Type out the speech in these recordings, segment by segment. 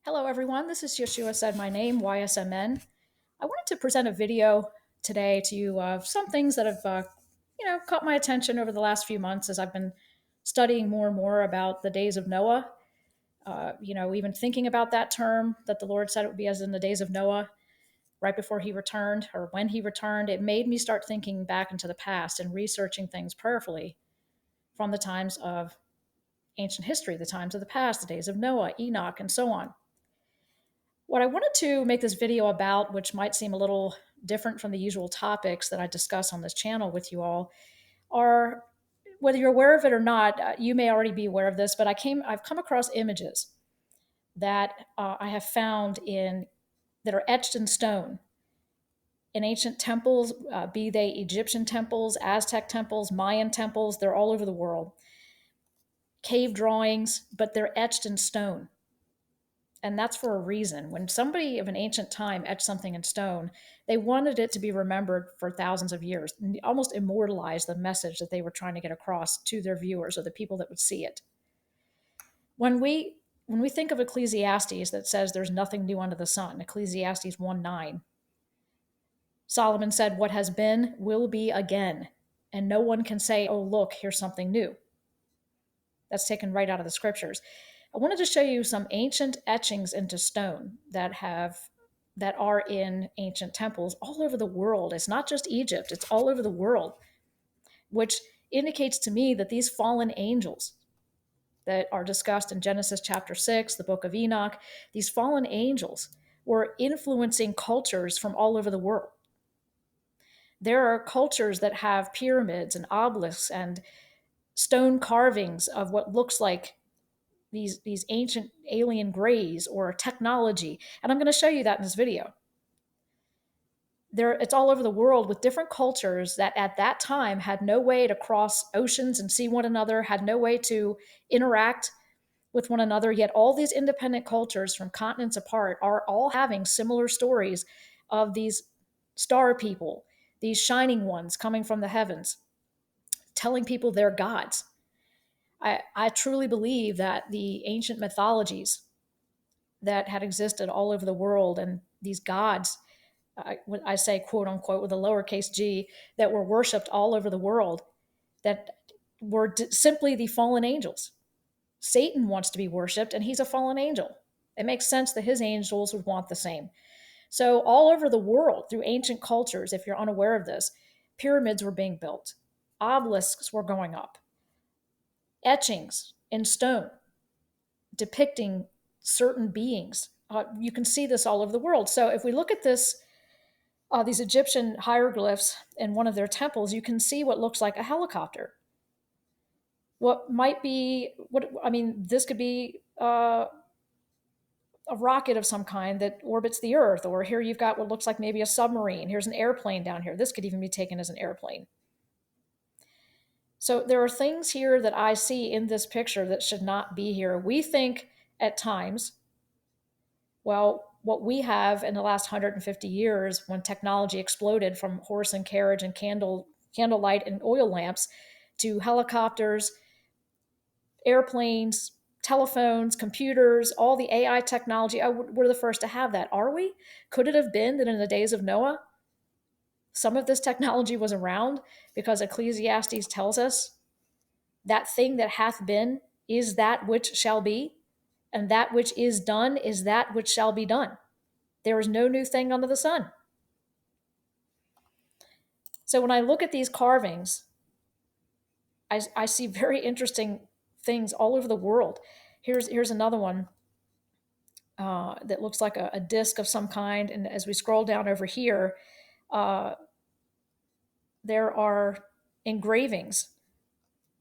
Hello, everyone. This is Yeshua Said My Name, YSMN. I wanted to present a video today to you of some things that have, caught my attention over the last few months as I've been studying more and more about the days of Noah. Even thinking about that term that the Lord said it would be as in the days of Noah, right before he returned or when he returned, it made me start thinking back into the past and researching things prayerfully from the times of ancient history, the times of the past, the days of Noah, Enoch, and so on. What I wanted to make this video about, which might seem a little different from the usual topics that I discuss on this channel with you all, are whether you're aware of it or not, you may already be aware of this, but I've come across images that I have found that are etched in stone in ancient temples, be they Egyptian temples, Aztec temples, Mayan temples. They're all over the world. Cave drawings, but they're etched in stone. And that's for a reason. When somebody of an ancient time etched something in stone, they wanted it to be remembered for thousands of years, and almost immortalize the message that they were trying to get across to their viewers or the people that would see it. When we think of Ecclesiastes that says there's nothing new under the sun, Ecclesiastes 1:9, Solomon said, "What has been will be again, and no one can say, 'Oh, look, here's something new.'" That's taken right out of the scriptures. I wanted to show you some ancient etchings into stone that are in ancient temples all over the world. It's not just Egypt, it's all over the world, which indicates to me that these fallen angels that are discussed in Genesis chapter 6, the book of Enoch, these fallen angels were influencing cultures from all over the world. There are cultures that have pyramids and obelisks and stone carvings of what looks like these ancient alien grays or technology. And I'm going to show you that in this video. It's all over the world with different cultures that at that time had no way to cross oceans and see one another, had no way to interact with one another. Yet all these independent cultures from continents apart are all having similar stories of these star people, these shining ones coming from the heavens, telling people they're gods. I truly believe that the ancient mythologies that had existed all over the world and these gods, I say quote unquote with a lowercase g, that were worshipped all over the world, that were simply the fallen angels. Satan wants to be worshipped and he's a fallen angel. It makes sense that his angels would want the same. So all over the world, through ancient cultures, if you're unaware of this, pyramids were being built, obelisks were going up, etchings in stone depicting certain beings. You can see this all over the world. So if we look at these Egyptian hieroglyphs in one of their temples, you can see what looks like a helicopter. This could be a rocket of some kind that orbits the Earth, or here you've got what looks like maybe a submarine. Here's an airplane down here. This could even be taken as an airplane. So there are things here that I see in this picture that should not be here. We think at times, well, what we have in the last 150 years, when technology exploded from horse and carriage and candlelight and oil lamps to helicopters, airplanes, telephones, computers, all the AI technology, we're the first to have that. Are we? Could it have been that in the days of Noah, some of this technology was around? Because Ecclesiastes tells us that thing that hath been is that which shall be, and that which is done is that which shall be done. There is no new thing under the sun. So when I look at these carvings, I see very interesting things all over the world. Here's another one that looks like a disc of some kind. And as we scroll down over here, there are engravings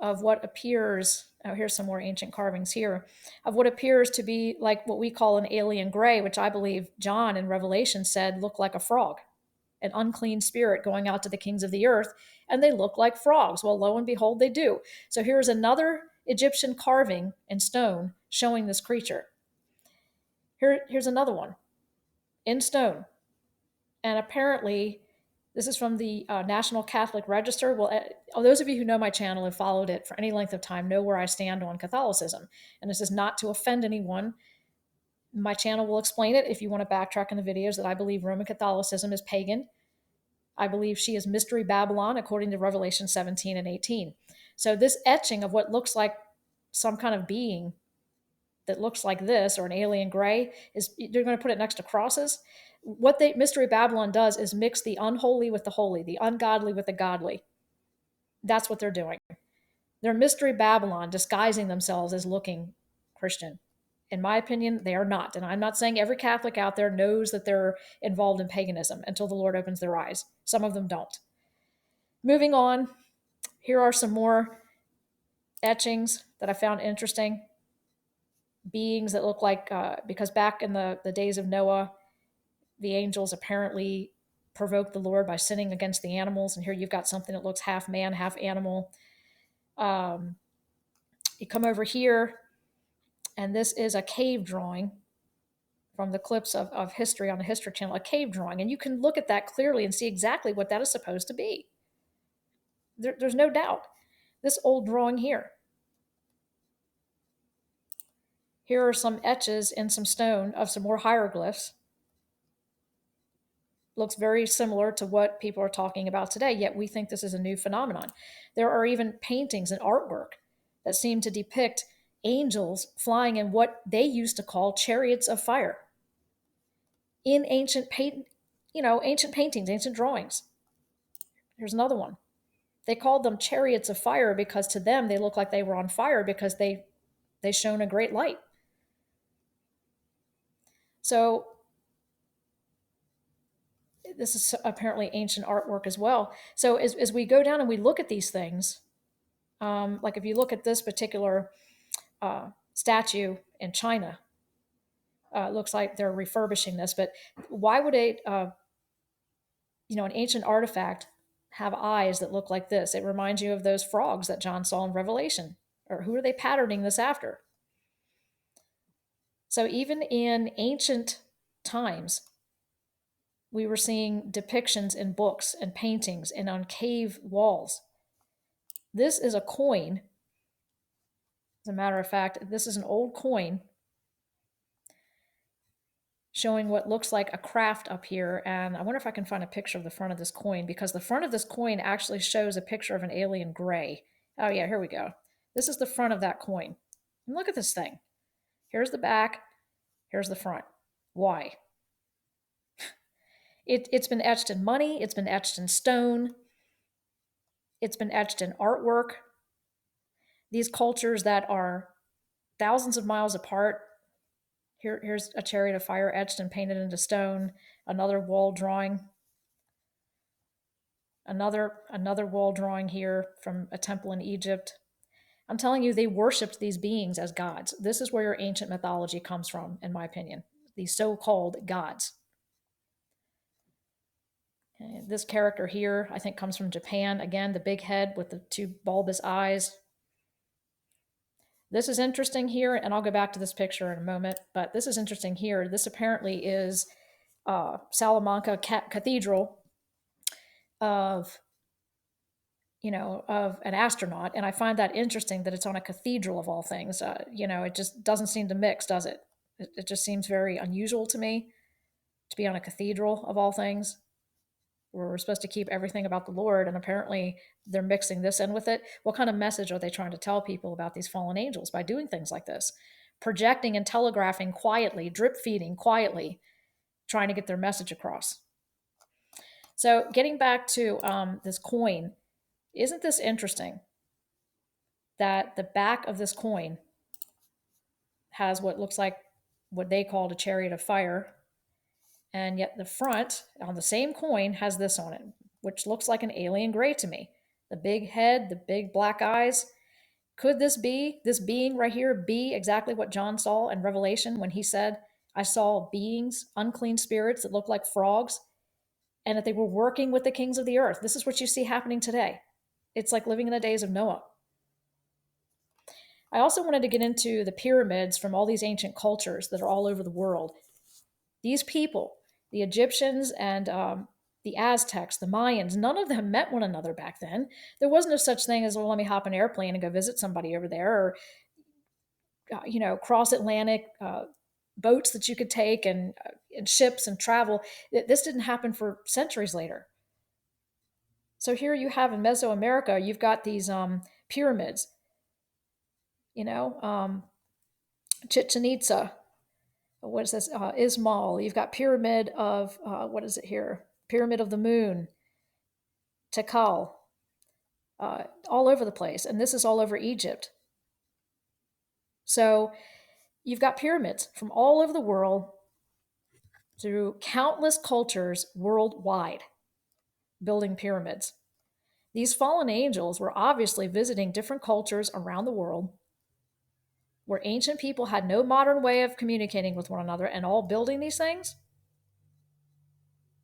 of what appears, here's some more ancient carvings here, of what appears to be like what we call an alien gray, which I believe John in Revelation said looked like a frog, an unclean spirit going out to the kings of the earth, and they look like frogs. Well, lo and behold, they do. So here's another Egyptian carving in stone showing this creature. Here's another one in stone. And apparently, this is from the National Catholic Register. Well, those of you who know my channel and followed it for any length of time know where I stand on Catholicism. And this is not to offend anyone. My channel will explain it if you want to backtrack in the videos, that I believe Roman Catholicism is pagan. I believe she is Mystery Babylon, according to Revelation 17 and 18. So this etching of what looks like some kind of being that looks like this, or an alien gray, is, they're going to put it next to crosses. What Mystery Babylon does is mix the unholy with the holy, the ungodly with the godly. That's what they're doing. They're Mystery Babylon disguising themselves as looking Christian. In my opinion, they are not. And I'm not saying every Catholic out there knows that they're involved in paganism until the Lord opens their eyes. Some of them don't. Moving on, here are some more etchings that I found interesting. Beings that look like, because back in the days of Noah, the angels apparently provoked the Lord by sinning against the animals. And here you've got something that looks half man, half animal. You come over here, and this is a cave drawing from the clips of history on the History Channel, a cave drawing. And you can look at that clearly and see exactly what that is supposed to be. There's no doubt. This old drawing here. Here are some etches in some stone of some more hieroglyphs. Looks very similar to what people are talking about today, yet we think this is a new phenomenon. There are even paintings and artwork that seem to depict angels flying in what they used to call chariots of fire in ancient paintings, ancient drawings. Here's another one. They called them chariots of fire because to them they looked like they were on fire because they shone a great light. So this is apparently ancient artwork as well. So as we go down and we look at these things, like if you look at this particular statue in China, it looks like they're refurbishing this, but why would an ancient artifact have eyes that look like this? It reminds you of those frogs that John saw in Revelation. Or who are they patterning this after? So even in ancient times, we were seeing depictions in books and paintings and on cave walls. This is a coin. As a matter of fact, this is an old coin showing what looks like a craft up here. And I wonder if I can find a picture of the front of this coin, because the front of this coin actually shows a picture of an alien gray. Oh yeah, here we go. This is the front of that coin. And look at this thing. Here's the back. Here's the front. Why? It's been etched in money. It's been etched in stone. It's been etched in artwork. These cultures that are thousands of miles apart. Here's a chariot of fire etched and painted into stone. Another wall drawing. Another wall drawing here from a temple in Egypt. I'm telling you, they worshipped these beings as gods. This is where your ancient mythology comes from, in my opinion. These so-called gods. This character here, I think, comes from Japan. Again, the big head with the two bulbous eyes. This is interesting here, and I'll go back to this picture in a moment, but this is interesting here. This apparently is Salamanca Cathedral of an astronaut, and I find that interesting that it's on a cathedral of all things. It just doesn't seem to mix, does it? It just seems very unusual to me to be on a cathedral of all things, where we're supposed to keep everything about the Lord, and apparently they're mixing this in with it. What kind of message are they trying to tell people about these fallen angels by doing things like this? Projecting and telegraphing quietly, drip feeding quietly, trying to get their message across. So getting back to this coin, isn't this interesting that the back of this coin has what looks like what they called a chariot of fire, and yet the front on the same coin has this on it, which looks like an alien gray to me. The big head, the big black eyes. Could this being right here, be exactly what John saw in Revelation when he said, I saw beings, unclean spirits that look like frogs, and that they were working with the kings of the earth? This is what you see happening today. It's like living in the days of Noah. I also wanted to get into the pyramids from all these ancient cultures that are all over the world. These people, the Egyptians and the Aztecs, the Mayans, none of them met one another back then. There wasn't a such thing as, well, let me hop an airplane and go visit somebody over there, or cross Atlantic boats that you could take and ships and travel. This didn't happen for centuries later. So here you have in Mesoamerica, you've got these pyramids, you know, Chichen Itza. What is this? Ismal. You've got pyramid of, what is it here? Pyramid of the Moon, Tikal, all over the place. And this is all over Egypt. So you've got pyramids from all over the world through countless cultures worldwide building pyramids. These fallen angels were obviously visiting different cultures around the world where ancient people had no modern way of communicating with one another and all building these things.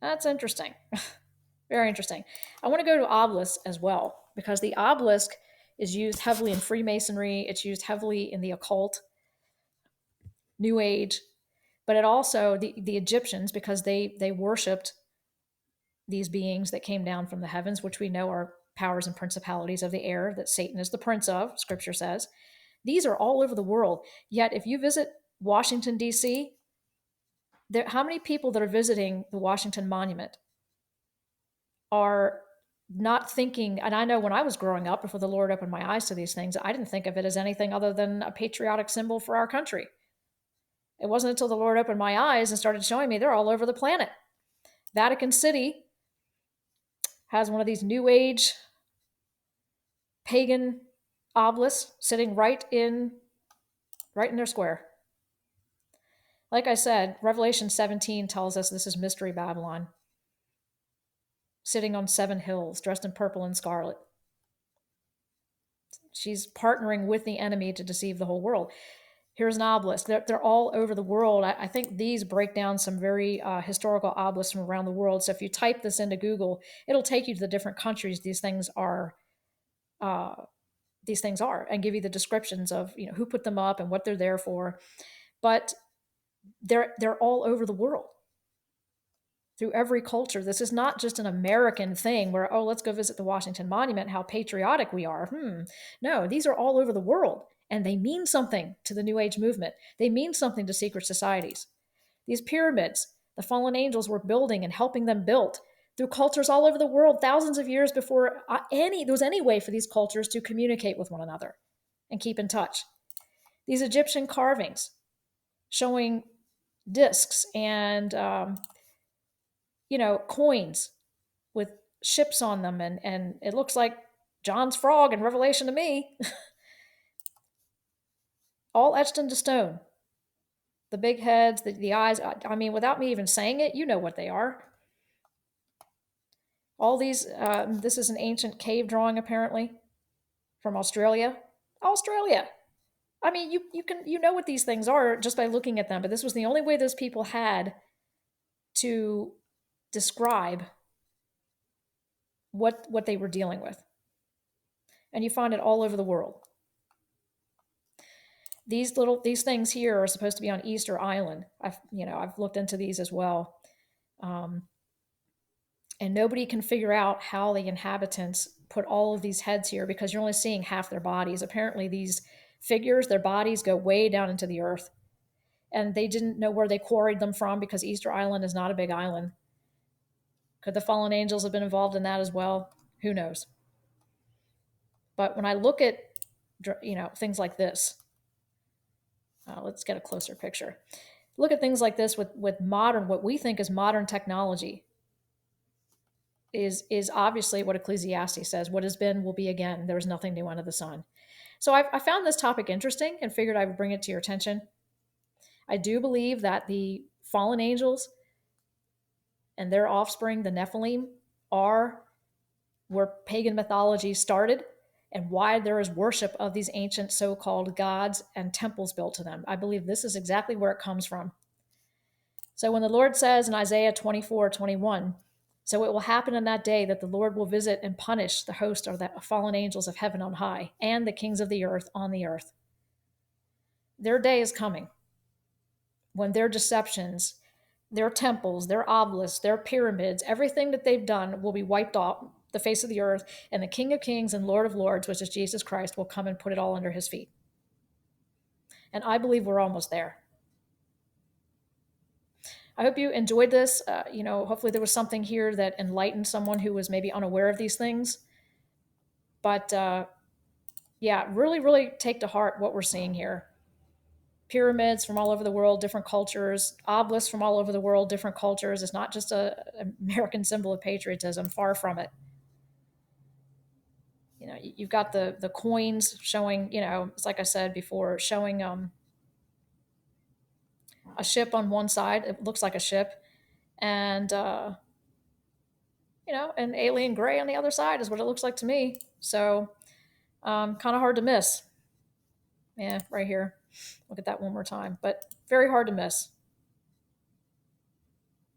That's interesting. Very interesting. I want to go to obelisks as well because the obelisk is used heavily in Freemasonry. It's used heavily in the occult, New Age, but it also the Egyptians, because they worshipped these beings that came down from the heavens, which we know are powers and principalities of the air that Satan is the prince of, scripture says. These are all over the world. Yet if you visit Washington, D.C., how many people that are visiting the Washington Monument are not thinking, and I know when I was growing up, before the Lord opened my eyes to these things, I didn't think of it as anything other than a patriotic symbol for our country. It wasn't until the Lord opened my eyes and started showing me they're all over the planet. Vatican City has one of these New Age pagan obelisks sitting right in their square. Like I said, Revelation 17 tells us this is Mystery Babylon, sitting on 7 hills, dressed in purple and scarlet. She's partnering with the enemy to deceive the whole world. Here's an obelisk. They're all over the world. I think these break down some very historical obelisks from around the world. So if you type this into Google, it'll take you to the different countries these things are, and give you the descriptions of who put them up and what they're there for. But they're all over the world, through every culture. This is not just an American thing where, oh, let's go visit the Washington Monument, how patriotic we are. No, these are all over the world, and they mean something to the New Age movement. They mean something to secret societies. These pyramids, the fallen angels were building and helping them build through cultures all over the world, thousands of years before there was any way for these cultures to communicate with one another and keep in touch. These Egyptian carvings showing discs and coins with ships on them, and it looks like John's frog in Revelation to me. All etched into stone. The big heads, the eyes, I mean, without me even saying it, you know what they are. All these, this is an ancient cave drawing apparently from Australia. Australia. I mean, you know what these things are just by looking at them, but this was the only way those people had to describe what they were dealing with. And you find it all over the world. These things here are supposed to be on Easter Island. I've looked into these as well. And nobody can figure out how the inhabitants put all of these heads here, because you're only seeing half their bodies. Apparently these figures, their bodies go way down into the earth. And they didn't know where they quarried them from, because Easter Island is not a big island. Could the fallen angels have been involved in that as well? Who knows? But when I look at things like this, let's get a closer picture. Look at things like this with modern, what we think is modern technology, is obviously what Ecclesiastes says: what has been will be again. There is nothing new under the sun. So I found this topic interesting and figured I would bring it to your attention. I do believe that the fallen angels and their offspring, the Nephilim, are where pagan mythology started, and why there is worship of these ancient so-called gods and temples built to them. I believe this is exactly where it comes from. So when the Lord says in Isaiah 24:21, so it will happen in that day that the Lord will visit and punish the host of the fallen angels of heaven on high and the kings of the earth on the earth. Their day is coming when their deceptions, their temples, their obelisks, their pyramids, everything that they've done will be wiped off the face of the earth, and the King of Kings and Lord of Lords, which is Jesus Christ, will come and put it all under his feet. And I believe we're almost there. I hope you enjoyed this. Hopefully there was something here that enlightened someone who was maybe unaware of these things. But yeah, really, really take to heart what we're seeing here. Pyramids from all over the world, different cultures, obelisks from all over the world, different cultures. It's not just an American symbol of patriotism, far from it. You've got the coins showing, it's like I said before, showing a ship on one side. It looks like a ship, and an alien gray on the other side is what it looks like to me. So kind of hard to miss. Yeah, right here. Look at that one more time, but very hard to miss.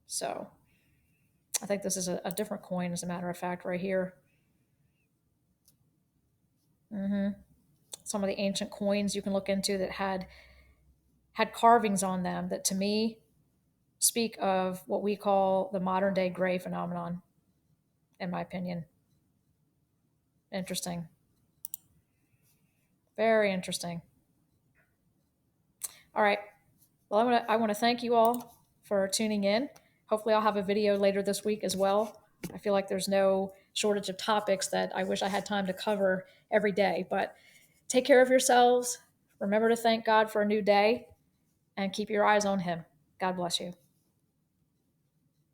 So I think this is a different coin, as a matter of fact, right here. Some of the ancient coins you can look into that had carvings on them that, to me, speak of what we call the modern day gray phenomenon, in my opinion. Interesting. Very interesting. All right. Well, I want to thank you all for tuning in. Hopefully, I'll have a video later this week as well. I feel like there's no shortage of topics that I wish I had time to cover every day. But take care of yourselves. Remember to thank God for a new day and keep your eyes on Him. God bless you.